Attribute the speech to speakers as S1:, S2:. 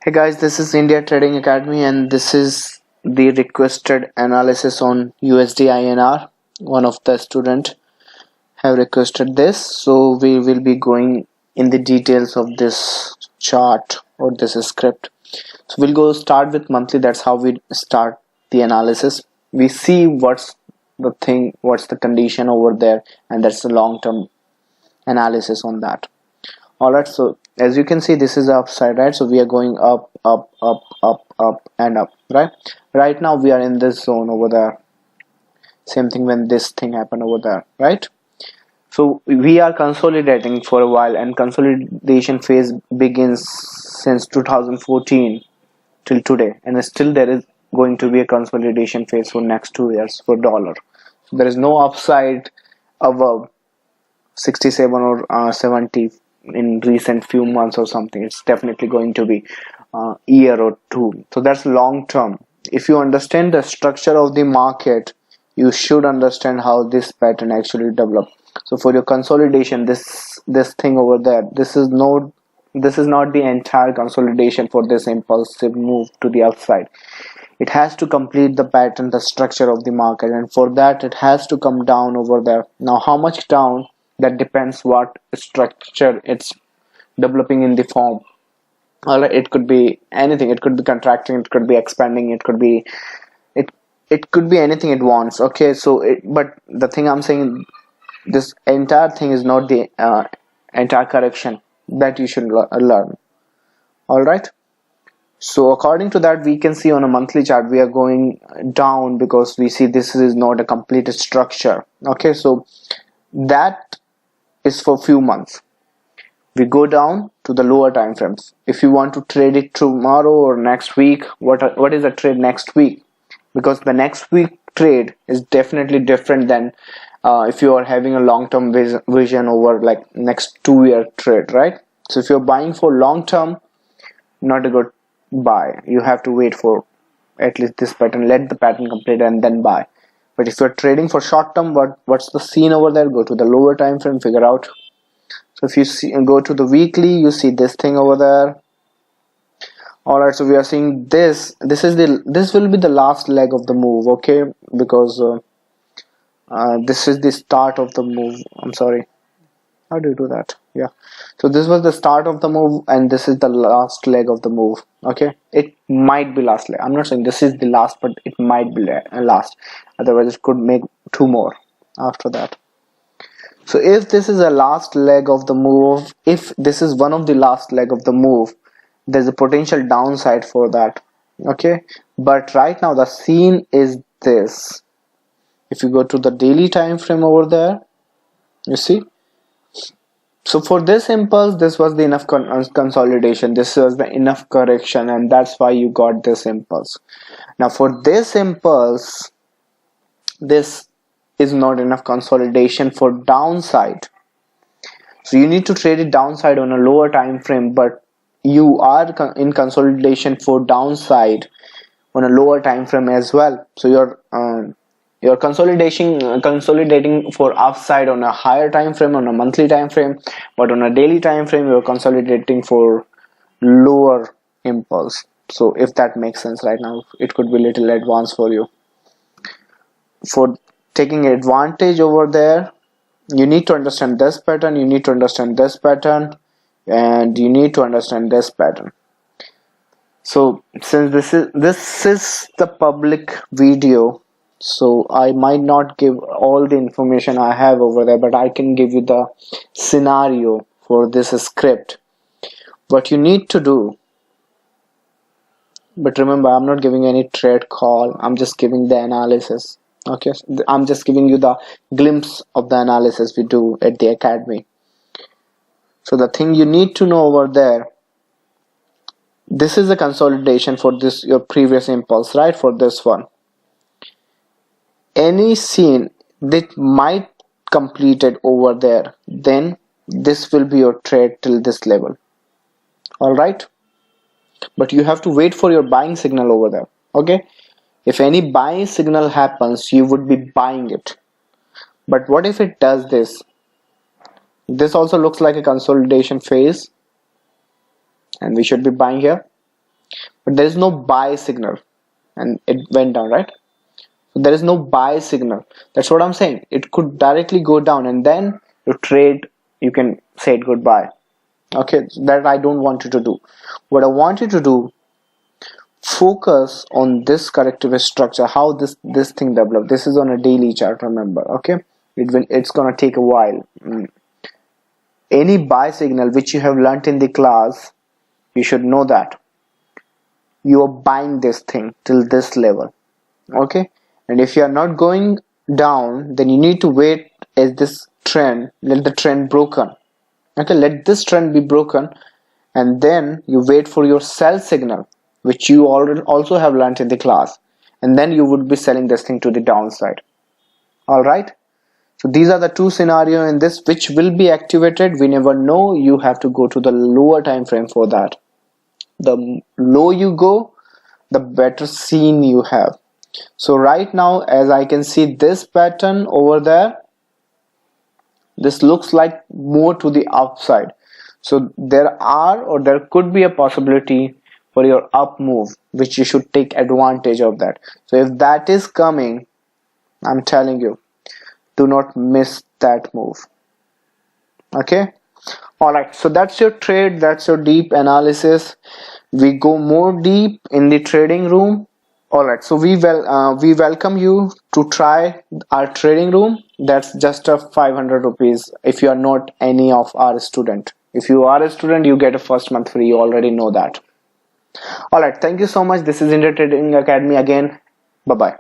S1: Hey guys, this is India Trading Academy and this is the requested analysis on USDINR. One of the student have requested this, so we will be going in the details of this chart or this script. So we'll go start with monthly. That's how we start the analysis. We see what's the condition over there, and that's the long-term analysis on that. Alright, so as you can see, this is the upside, right? So we are going up, up, up, up, up, and up, right? Right now we are in this zone over there. Same thing when this thing happened over there, right? So we are consolidating for a while, and consolidation phase begins since 2014 till today, and still there is going to be a consolidation phase for next 2 years for dollar. So there is no upside above 67 or 70 in recent few months or something. It's definitely going to be a year or two. So that's long term. If you understand the structure of the market, you should understand how this pattern actually developed. So for your consolidation, this thing over there, this is not the entire consolidation for this impulsive move to the upside. It has to complete the pattern, the structure of the market, and for that it has to come down over there. Now how much down, that depends what structure it's developing in the form. Alright, it could be anything. It could be contracting, it could be expanding, it could be anything it wants. Okay, so but the thing I'm saying, this entire thing is not the entire correction that you should learn. Alright, so according to that, we can see on a monthly chart we are going down because we see this is not a completed structure. Okay, so that is for few months. We go down to the lower time frames. If you want to trade it tomorrow or next week, what is a trade next week? Because the next week trade is definitely different than if you are having a long-term vision over like next 2-year trade, right? So if you're buying for long-term, not a good buy. You have to wait for at least this pattern, let the pattern complete and then buy. But if you're trading for short-term, what's the scene over there? Go to the lower time frame, figure out. So if you see and go to the weekly, you see this thing over there. Alright, so we are seeing this will be the last leg of the move, okay? Because this is the start of the move. I'm sorry, how do you do that? Yeah, so this was the start of the move and this is the last leg of the move. Okay, it might be last leg. I'm not saying this is the last, but it might be last. Otherwise it could make 2 more after that. So if this is a last leg of the move, if this is one of the last leg of the move, there's a potential downside for that. Okay, but right now the scene is this. If you go to the daily time frame over there, you see, so for this impulse, this was the enough consolidation, this was the enough correction, and that's why you got this impulse. Now for this impulse, this is not enough consolidation for downside, so you need to trade it downside on a lower time frame, but you are in consolidation for downside on a lower time frame as well. So you're consolidating for upside on a higher time frame, on a monthly time frame, but on a daily time frame you're consolidating for lower impulse. So if that makes sense right now, it could be little advanced for you. For taking advantage over there, you need to understand this pattern, you need to understand this pattern, and you need to understand this pattern. So since this is the public video, so I might not give all the information I have over there, but I can give you the scenario for this script, what you need to do. But remember, I'm not giving any trade call, I'm just giving the analysis. Okay, I'm just giving you the glimpse of the analysis we do at the academy. So the thing you need to know over there, this is a consolidation for this your previous impulse, right? For this one, any scene that might complete it over there, then this will be your trade till this level. All right, but you have to wait for your buying signal over there. Okay, if any buying signal happens, you would be buying it. But what if it does this? This also looks like a consolidation phase, and we should be buying here. but there is no buy signal and it went down, right? So there is no buy signal. That's what I'm saying. It could directly go down and then your trade, you can say it goodbye. Okay, that I don't want you to do. What I want you to do, focus on this corrective structure, how this thing developed. This is on a daily chart, remember. Okay, it's gonna take a while. Any buy signal which you have learnt in the class, you should know that you are buying this thing till this level. Okay, and if you are not going down, then you need to wait as this trend, let the trend broken. Okay, let this trend be broken, and then you wait for your sell signal, which you already also have learned in the class, and then you would be selling this thing to the downside. All right, so these are the two scenarios in this which will be activated. We never know. You have to go to the lower time frame for that. The low you go, the better scene you have. So right now, as I can see this pattern over there, this looks like more to the upside. So there are, or there could be a possibility for your up move, which you should take advantage of that. So if that is coming, I'm telling you, do not miss that move. Okay, all right, so that's your trade, that's your deep analysis. We go more deep in the trading room. All right, so we welcome you to try our trading room. That's just a 500 rupees if you are not any of our student. If you are a student, you get a first month free. You already know that. All right, thank you so much. This is India Trading Academy again. Bye bye.